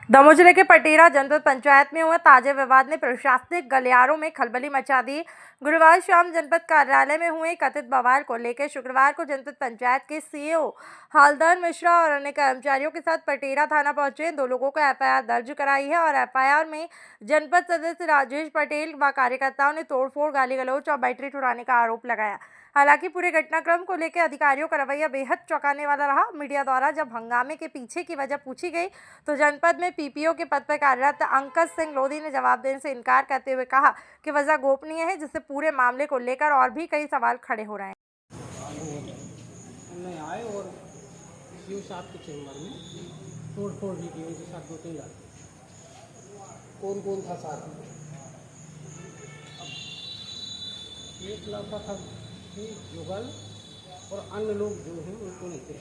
दमोह जिले के पटेरा जनपद पंचायत में हुए ताजा विवाद ने प्रशासनिक गलियारों में खलबली मचा दी। गुरुवार शाम जनपद कार्यालय में हुए कथित बवाल को लेकर शुक्रवार को जनपद पंचायत के सीईओ हलधर मिश्रा और अन्य कर्मचारियों के साथ पटेरा थाना पहुंचे। 2 लोगों को एफआईआर दर्ज कराई है और एफआईआर में जनपद सदस्य राजेश पटेल व कार्यकर्ताओं ने तोड़फोड़, गाली गलौज और बैटरी चुराने का आरोप लगाया। हालांकि पूरे घटनाक्रम को लेकर अधिकारियों का रवैया बेहद चौंकाने वाला रहा। मीडिया द्वारा जब हंगामे के पीछे की वजह पूछी गई तो जनपद में पीपीओ के पद पर कार्यरत अंकज सिंह लोधी ने जवाब देने से इनकार करते हुए कहा कि वजह गोपनीय है, जिससे पूरे मामले को लेकर और भी कई सवाल खड़े हो रहे हैं। हमने आए और सीओ साहब के चैम्बर में तोड़-फोड़ भी की, उनके साथ 2-3 आदमी। कौन-कौन था साथ में? एक लड़का था जुगल और अन्य लोग जो हैं उनको नहीं थे।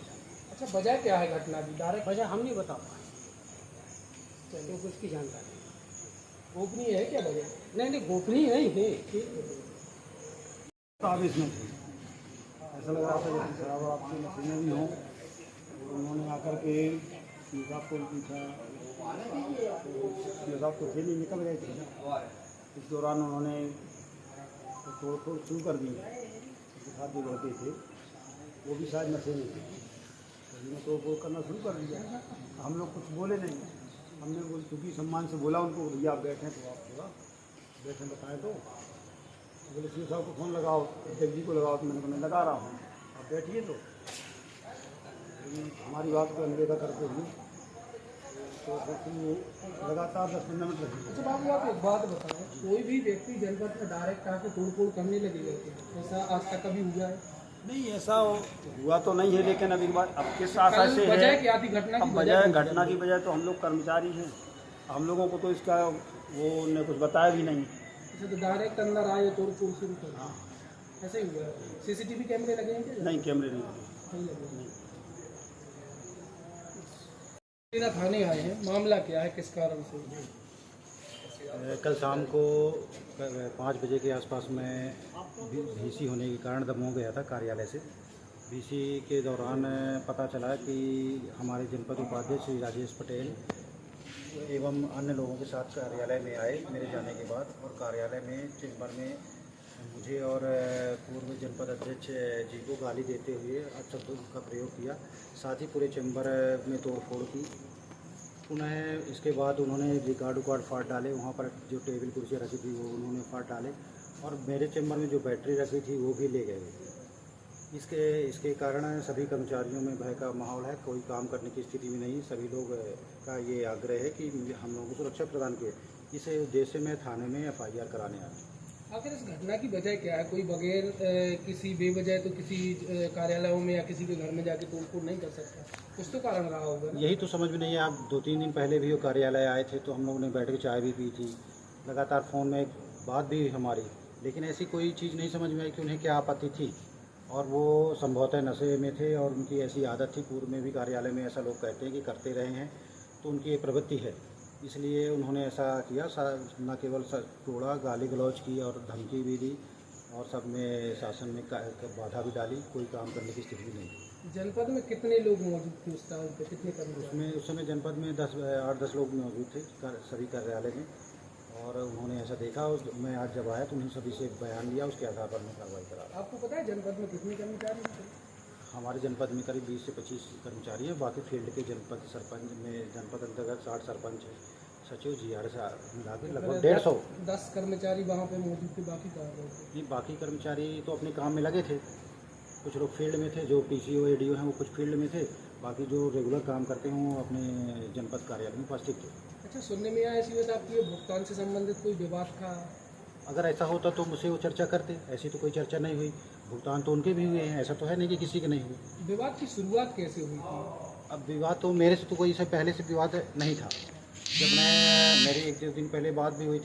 अच्छा, वजह क्या है घटना की? डायरेक्ट वजह हम नहीं बता पाए, क्योंकि उसकी जानकारी गोपनीय है क्या वजह? नहीं, गोपनीय नहीं है। ताबिज में थी, ऐसा लग रहा था जैसे शराब आपकी मशीनें भी हों। उन्होंने आकर के साहब को पूछा, साहब तो फिर निकल गए थे। इस दौरान उन्होंने तोड़ फोड़ शुरू कर दी। उसके साथ जो लड़के थे वो भी शायद नशे में थे, उन्होंने तोड़ फोड़ करना शुरू कर दिया। हम लोग कुछ बोले नहीं, हमने चूँकि सम्मान से बोला उनको, भैया आप बैठें तो आप थोड़ा बैठें बताएं। तो बोले सीओ साहब को फ़ोन लगाओ, जगजी को लगाओ। तो मैंने कहा मैं लगा रहा हूँ, आप बैठिए। तो हमारी बात को अनदेखा करते हुए तो फिर लगातार 10-15 मिनट लगे। अच्छा बाबू, आप एक बात बताएं, कोई भी व्यक्ति जनपद में डायरेक्ट आके तोड़-फोड़ करने लगेगा क्या? ऐसा आज तक कभी हुआ है? नहीं, ऐसा हुआ तो नहीं है, लेकिन अभी बात अब किस आशा से वजह है। क्या थी घटना की? अब वजह घटना की वजह तो हम लोग कर्मचारी हैं, हम लोगों को तो इसका वो ने कुछ बताया भी नहीं। अच्छा, तो डायरेक्ट अंदर आए तोड़-फोड़ शुरू कर दिया, ऐसे ही हुआ है? सीसीटीवी कैमरे लगे हैं क्या? नहीं, कैमरे नहीं लगे। नहीं लगे। तेरा थाने आए हैं, मामला क्या है, किस कारण से? कल शाम को 5 बजे के आसपास में भीसी होने के कारण दमोह गया था कार्यालय से। भीसी के दौरान पता चला कि हमारे जनपद उपाध्यक्ष श्री राजेश पटेल एवं अन्य लोगों के साथ कार्यालय में आए मेरे जाने के बाद, और कार्यालय में चैम्बर में मुझे और पूर्व जनपद अध्यक्ष जी को गाली देते हुए अपशब्दों का प्रयोग किया। साथ ही पूरे चैम्बर में तोड़फोड़ की। पुनः इसके बाद उन्होंने रिकॉर्ड फाड़ डाले, वहाँ पर जो टेबल कुर्सियाँ रखी थी वो उन्होंने फाड़ डाले, और मेरे चैम्बर में जो बैटरी रखी थी वो भी ले गए। इसके कारण सभी कर्मचारियों में भय का माहौल है, कोई काम करने की स्थिति में नहीं। सभी लोग का ये आग्रह है कि हम लोगों को सुरक्षा प्रदान किए। इस उद्देश्य में थाने में एफआईआर कराने आए। आखिर इस घटना की वजह क्या है? कोई बगैर किसी बेवजह तो किसी कार्यालयों में या किसी के घर में जाके तोड़-फोड़ नहीं कर सकता, कुछ तो कारण रहा होगा ना? यही तो समझ में नहीं है। आप 2-3 दिन पहले भी वो कार्यालय आए थे, तो हम लोगों ने बैठ के चाय भी पी थी, लगातार फ़ोन में बात भी हुई हमारी, लेकिन ऐसी कोई चीज़ नहीं समझ में आई कि उन्हें क्या आपत्ति थी। और वो संभवतः नशे में थे और उनकी ऐसी आदत थी, पूर्व में भी कार्यालय में ऐसा लोग कहते हैं कि करते रहे हैं, तो उनकी ये प्रवृत्ति है, इसलिए उन्होंने ऐसा किया। न केवल तोड़ा, गाली गलौज की और धमकी भी दी, और सब में शासन में बाधा भी डाली, कोई काम करने की स्थिति भी नहीं। जनपद में कितने लोग मौजूद थे उस टाइम पे? कितने कर्मचारी? उस समय जनपद में 8-10 लोग मौजूद थे सभी कार्यालय में, और उन्होंने ऐसा देखा। मैं आज जब आया तो उन्हें सभी से बयान लिया, उसके आधार पर मैं कार्रवाई करा। आपको पता है जनपद में कितने कर्मचारी थे? हमारे जनपद में करीब 20 से 25 कर्मचारी हैं। बाकी फील्ड के जनपद सरपंच में, जनपद अंतर्गत 60 सरपंच सचिव GR से मिला के लगभग 150। 10 कर्मचारी वहाँ पे मौजूद थे, बाकी कहाँ गए थे? नहीं, बाकी कर्मचारी तो अपने काम में लगे थे। कुछ लोग फील्ड में थे, जो PCO ADO हैं वो कुछ फील्ड में थे, बाकी जो रेगुलर काम करते हैं वो अपने जनपद कार्यालय में उपस्थित थे। अच्छा, सुनने में आया सीओ साहब की भुगतान से संबंधित कोई विवाद था? अगर ऐसा होता तो मुझसे वो चर्चा करते, ऐसी तो कोई चर्चा नहीं हुई। भुगतान तो उनके भी हुए हैं, ऐसा तो है नहीं कि किसी के नहीं हुए। विवाद की शुरुआत कैसे हुई थी? अब विवाद तो मेरे से तो कोई इससे पहले से विवाद नहीं था। जब मेरी 1-2 दिन पहले बात भी हुई थी।